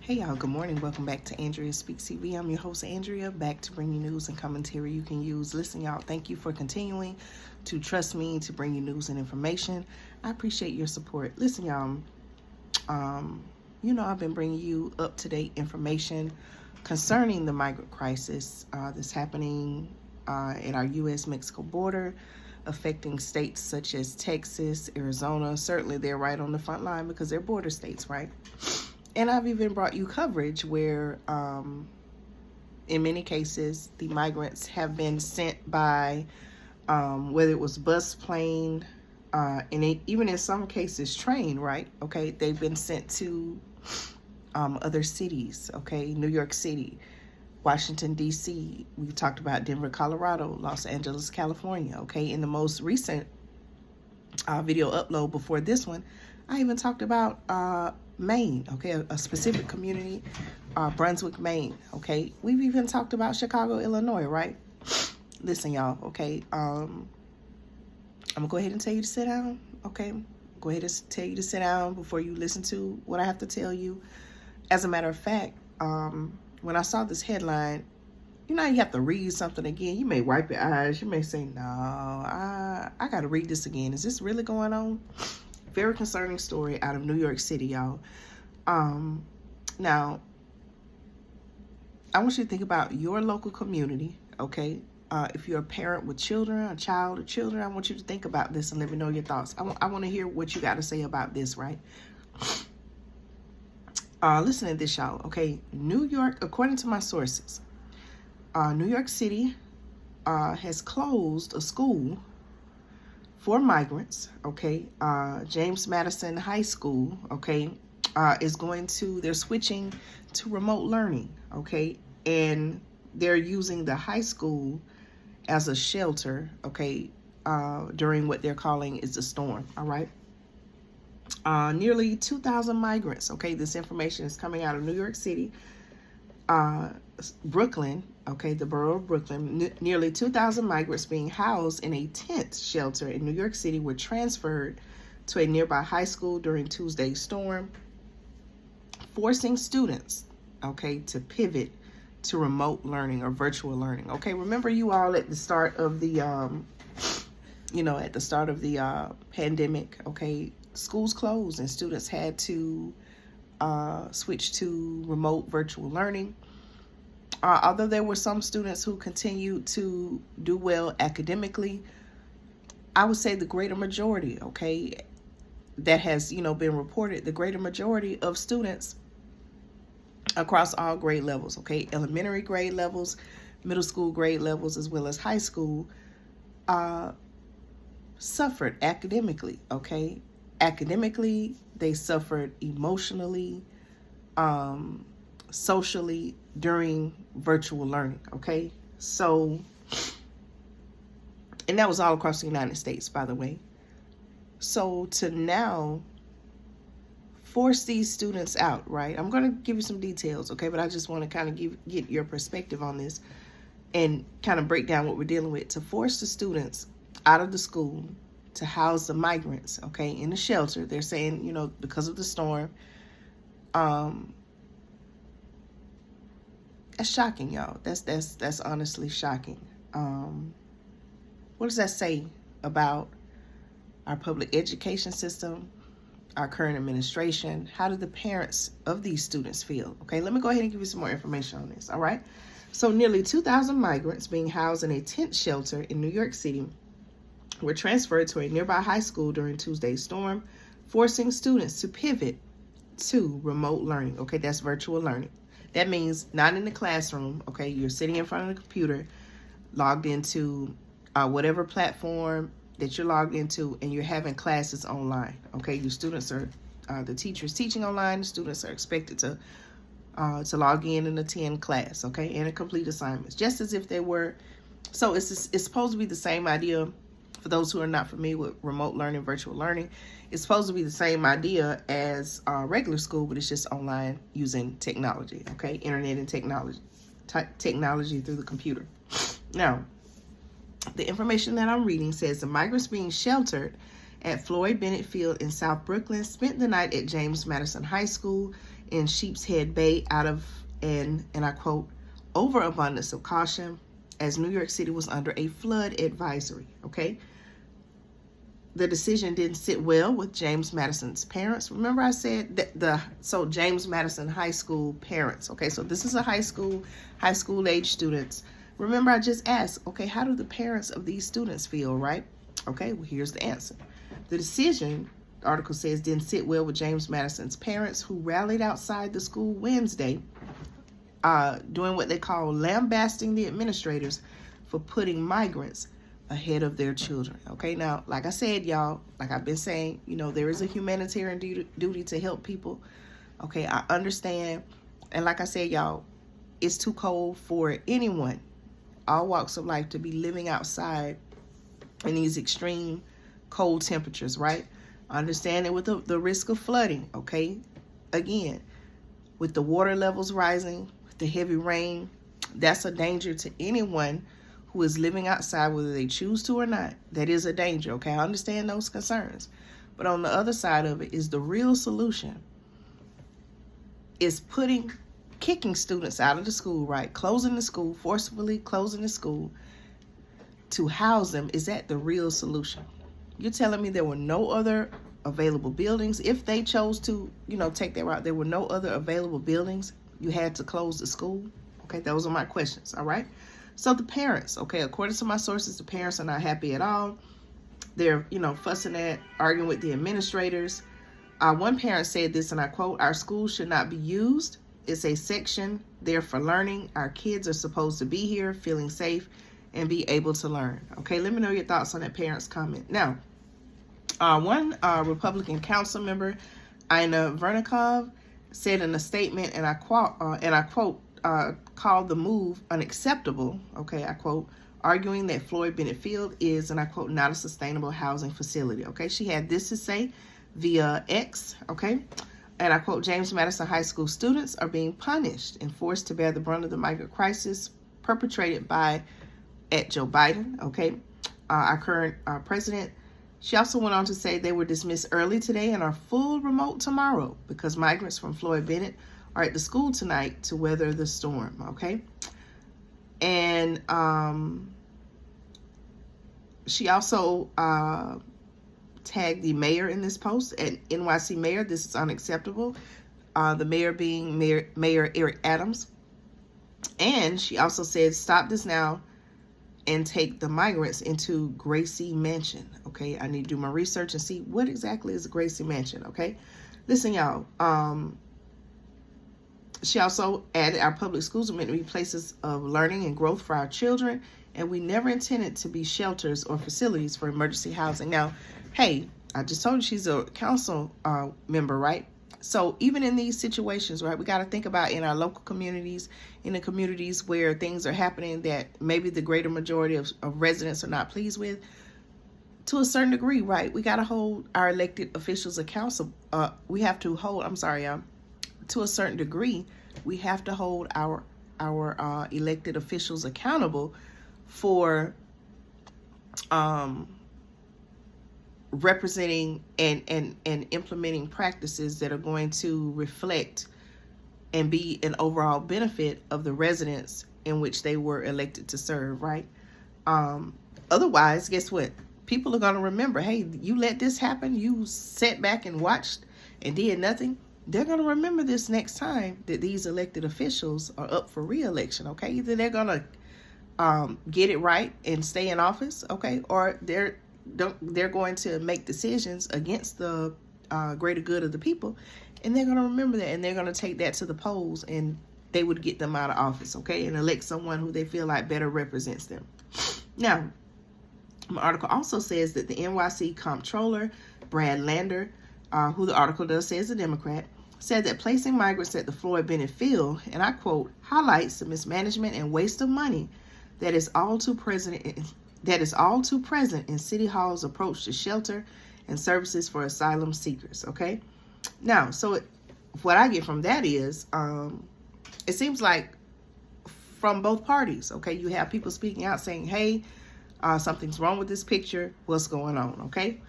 Hey y'all, good morning. Welcome back to Andrea Speaks TV. I'm your host, Andrea, back to bring you news and commentary you can use. Listen, y'all, thank you for continuing to trust me to bring you news and information. I appreciate your support. Listen, y'all, I've been bringing you up-to-date information concerning the migrant crisis that's happening at our U.S.-Mexico border, affecting states such as Texas, Arizona. Certainly, they're right on the front line because they're border states, right? And I've even brought you coverage where, in many cases, the migrants have been sent by, whether it was bus, plane, even in some cases, train, right? Okay, they've been sent to other cities, okay? New York City, Washington, D.C. We've talked about Denver, Colorado, Los Angeles, California, okay? In the most recent video upload before this one, I even talked about Maine, okay, a specific community, Brunswick, Maine, okay. We've even talked about Chicago, Illinois, right? Listen, y'all, okay. I'm gonna go ahead and tell you to sit down, okay. Go ahead and tell you to sit down before you listen to what I have to tell you. As a matter of fact, when I saw this headline, you have to read something again. You may wipe your eyes. You may say, no, I got to read this again. Is this really going on? Very concerning story out of New York City, y'all. Now, I want you to think about your local community, okay? If you're a parent with children, a child or children, I want you to think about this and let me know your thoughts. I want to hear what you got to say about this, right? Listen to this, y'all, okay? New York, according to my sources, New York City has closed a school for migrants, okay? James Madison High School, okay, they're switching to remote learning, okay? And they're using the high school as a shelter, okay, during what they're calling is the storm, all right? Nearly 2,000 migrants, okay? This information is coming out of New York City, Brooklyn, okay, the borough of Brooklyn. Nearly 2,000 migrants being housed in a tent shelter in New York City were transferred to a nearby high school during Tuesday's storm, forcing students, okay, to pivot to remote learning or virtual learning. Okay, remember you all at the start of the, pandemic, okay, schools closed and students had to switch to remote virtual learning. Although there were some students who continued to do well academically, I would say the greater majority, okay, that has, been reported, the greater majority of students across all grade levels, okay, elementary grade levels, middle school grade levels, as well as high school, suffered academically, okay. Academically, they suffered emotionally, socially during virtual learning, okay? So, and that was all across the United States, by the way. So to now force these students out, right? I'm going to give you some details, okay? But I just want to kind of get your perspective on this and kind of break down what we're dealing with. To force the students out of the school to house the migrants, okay, in the shelter. They're saying, because of the storm. That's shocking, y'all. That's honestly shocking. What does that say about our public education system, our current administration? How do the parents of these students feel? Okay, let me go ahead and give you some more information on this, all right? So nearly 2,000 migrants being housed in a tent shelter in New York City were transferred to a nearby high school during Tuesday's storm, forcing students to pivot to remote learning. Okay, that's virtual learning. That means not in the classroom, okay? You're sitting in front of the computer, logged into whatever platform that you're logged into, and you're having classes online, okay? Your students are, the teacher's teaching online, the students are expected to log in and attend class, okay? And complete assignments, just as if they were. So it's supposed to be the same idea. For those who are not familiar with remote learning, virtual learning, it's supposed to be the same idea as regular school, but it's just online using technology, okay? Internet and technology through the computer. Now, the information that I'm reading says the migrants being sheltered at Floyd Bennett Field in South Brooklyn spent the night at James Madison High School in Sheepshead Bay out of an, and I quote, overabundance of caution as New York City was under a flood advisory, okay? The decision didn't sit well with James Madison's parents. Remember I said that so James Madison High School parents, okay? So this is a high school age students. Remember I just asked, okay, how do the parents of these students feel, right? Okay, well, here's the answer. The decision, the article says, didn't sit well with James Madison's parents, who rallied outside the school Wednesday, doing what they call lambasting the administrators for putting migrants ahead of their children. Okay, now, like I said, y'all, like I've been saying, you know, there is a humanitarian duty to help people. Okay, I understand. And like I said, y'all, it's too cold for anyone, all walks of life, to be living outside in these extreme cold temperatures, right? I understand it with the risk of flooding, okay? Again, with the water levels rising, with the heavy rain, that's a danger to anyone who is living outside, whether they choose to or not. That is a danger, okay? I understand those concerns. But on the other side of it is the real solution is kicking students out of the school, right? Closing the school, forcibly closing the school to house them. Is that the real solution? You're telling me there were no other available buildings? If they chose to, you know, take that route, there were no other available buildings, you had to close the school? Okay, those are my questions, all right? So the parents, okay, according to my sources, the parents are not happy at all. They're, you know, fussing at, arguing with the administrators. One parent said this, and I quote, "Our school should not be used. It's a section there for learning. Our kids are supposed to be here, feeling safe, and be able to learn." Okay, let me know your thoughts on that parent's comment. Now, one Republican council member, Ina Vernikov, said in a statement, and I quote, called the move unacceptable, okay, I quote, arguing that Floyd Bennett Field is, and I quote, not a sustainable housing facility, okay? She had this to say via X, okay? And I quote, "James Madison High School students are being punished and forced to bear the brunt of the migrant crisis perpetrated by Joe Biden, okay, our current president." She also went on to say they were dismissed early today and are full remote tomorrow because migrants from Floyd Bennett are at the school tonight to weather the storm, okay? And she also tagged the mayor in this post, at NYC mayor, "This is unacceptable." The mayor being Mayor Eric Adams. And she also said, "Stop this now and take the migrants into Gracie Mansion." Okay, I need to do my research and see what exactly is a Gracie Mansion, okay? Listen, y'all, she also added, "Our public schools are meant to be places of learning and growth for our children, and we never intended to be shelters or facilities for emergency housing." Now, hey, I just told you she's a council member, right? So even in these situations, right, we got to think about in our local communities, in the communities where things are happening that maybe the greater majority of residents are not pleased with, to a certain degree, right? We got to hold our elected officials accountable. We have to hold, to a certain degree, we have to hold our elected officials accountable for representing and implementing practices that are going to reflect and be an overall benefit of the residents in which they were elected to serve, right? Otherwise, guess what? People are going to remember, hey, you let this happen, you sat back and watched and did nothing. They're going to remember this next time that these elected officials are up for re-election, okay? Either they're going to get it right and stay in office, okay? Or they're going to make decisions against the greater good of the people, and they're going to remember that, and they're going to take that to the polls, and they would get them out of office, okay, and elect someone who they feel like better represents them. Now, my article also says that the NYC comptroller, Brad Lander, who the article does say is a Democrat, said that placing migrants at the Floyd Bennett Field, and I quote, "highlights the mismanagement and waste of money that is all too present in City Hall's approach to shelter and services for asylum seekers," okay? Now, so what I get from that is, it seems like from both parties, okay? You have people speaking out saying, hey, something's wrong with this picture, what's going on, okay?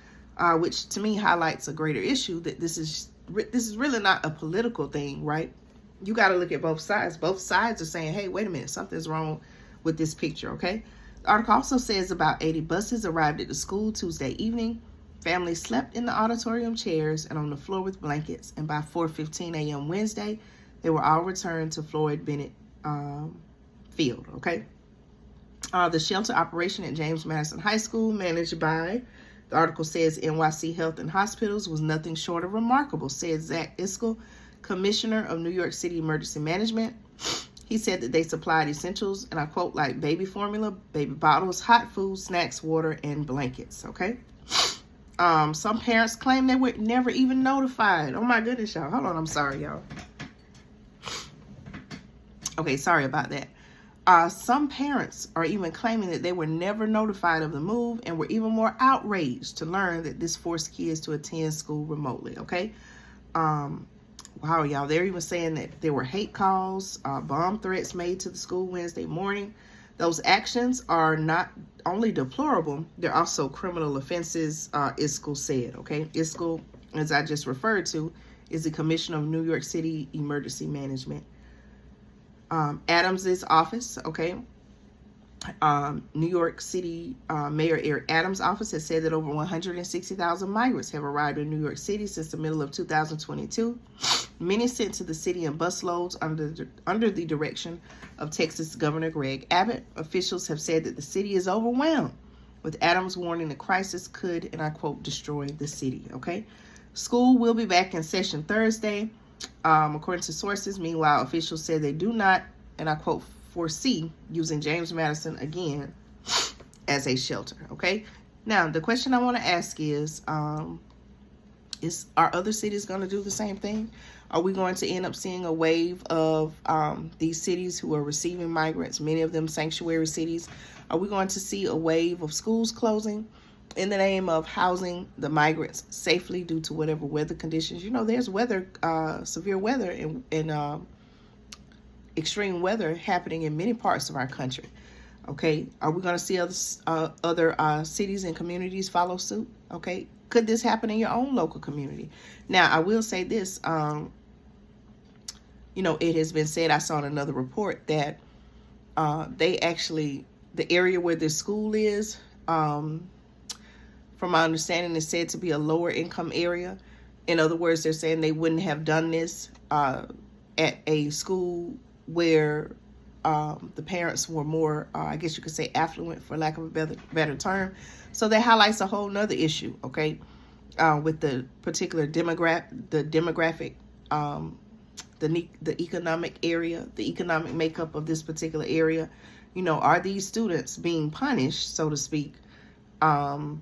which to me highlights a greater issue, that this is really not a political thing, right? You got to look at both sides. Both sides are saying, hey, wait a minute, something's wrong with this picture, okay? The article also says about 80 buses arrived at the school Tuesday evening. Families slept in the auditorium chairs and on the floor with blankets, and by 4:15 a.m. Wednesday, they were all returned to Floyd Bennett Field, okay? The shelter operation at James Madison High School, managed by, the article says, NYC Health and Hospitals, was nothing short of remarkable, said Zach Iskell, Commissioner of New York City Emergency Management. He said that they supplied essentials, and I quote, like baby formula, baby bottles, hot food, snacks, water, and blankets, okay? Some parents claim they were never even notified. Oh my goodness, y'all. Hold on, I'm sorry, y'all. Okay, sorry about that. Some parents are even claiming that they were never notified of the move and were even more outraged to learn that this forced kids to attend school remotely, okay? Wow, y'all, they're even saying that there were hate calls, bomb threats made to the school Wednesday morning. Those actions are not only deplorable, they're also criminal offenses, Iskell said, okay? Iskell, as I just referred to, is the Commissioner of New York City Emergency Management. Adams's office, okay? New York City Mayor Eric Adams' office has said that over 160,000 migrants have arrived in New York City since the middle of 2022. Many sent to the city in busloads under the direction of Texas Governor Greg Abbott. Officials have said that the city is overwhelmed, with Adams warning the crisis could, and I quote, destroy the city, okay? School will be back in session Thursday, according to sources. Meanwhile, officials said they do not, and I quote, foresee using James Madison again as a shelter, okay? Now, the question I want to ask is are other cities going to do the same thing? Are we going to end up seeing a wave of these cities who are receiving migrants, many of them sanctuary cities? Are we going to see a wave of schools closing in the name of housing the migrants safely due to whatever weather conditions? You know, there's weather, severe weather and extreme weather happening in many parts of our country. Okay, are we going to see other cities and communities follow suit? Okay, could this happen in your own local community? Now, I will say this. You know, it has been said, I saw in another report that they actually, the area where this school is, from my understanding, is said to be a lower income area. In other words, they're saying they wouldn't have done this at a school where the parents were more, I guess you could say, affluent, for lack of a better term. So that highlights a whole nother issue, okay, with the particular demographic, the economic area, the economic makeup of this particular area. You know, are these students being punished, so to speak, while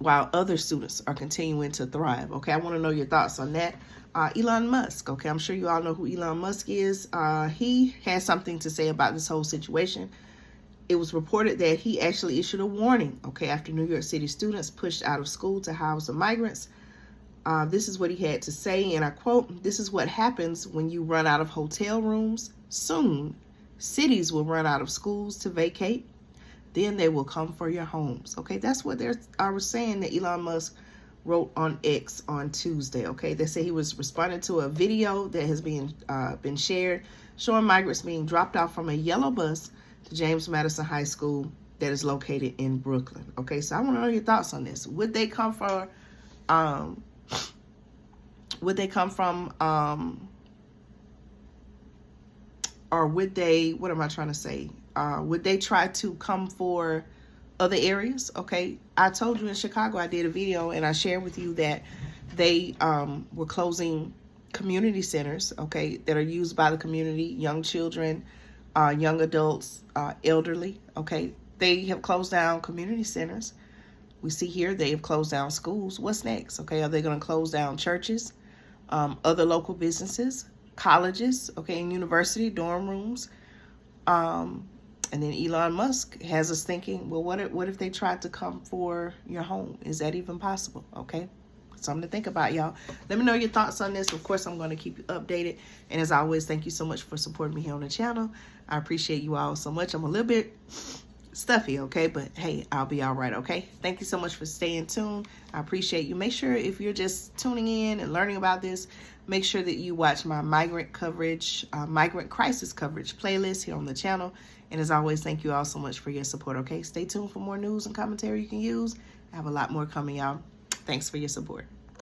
other students are continuing to thrive? Okay, I want to know your thoughts on that. Elon Musk, okay, I'm sure you all know who Elon Musk is. He has something to say about this whole situation. It was reported that he actually issued a warning, okay, after New York City students pushed out of school to house the migrants. This is what he had to say, and I quote, "This is what happens when you run out of hotel rooms. Soon, cities will run out of schools to vacate. Then they will come for your homes." Okay, that's what I was saying that Elon Musk wrote on X on Tuesday, okay? They say he was responding to a video that has been shared showing migrants being dropped off from a yellow bus to James Madison High School that is located in Brooklyn, okay? So I want to know your thoughts on this. Would they come from, or would they, what am I trying to say? Would they try to come for other areas? Okay, I told you in Chicago, I did a video and I shared with you that they were closing community centers, okay, that are used by the community, young children, young adults, elderly, okay. They have closed down community centers. We see here they have closed down schools. What's next? Okay, are they going to close down churches, other local businesses, colleges, okay, and university dorm rooms? And then Elon Musk has us thinking, well, what if they tried to come for your home? Is that even possible? Okay, something to think about, y'all. Let me know your thoughts on this. Of course, I'm going to keep you updated. And as always, thank you so much for supporting me here on the channel. I appreciate you all so much. I'm a little bit stuffy, okay? But hey, I'll be all right, okay? Thank you so much for staying tuned. I appreciate you. Make sure if you're just tuning in and learning about this, make sure that you watch my migrant coverage, migrant crisis coverage playlist here on the channel. And as always, thank you all so much for your support, okay? Stay tuned for more news and commentary you can use. I have a lot more coming, y'all. Thanks for your support.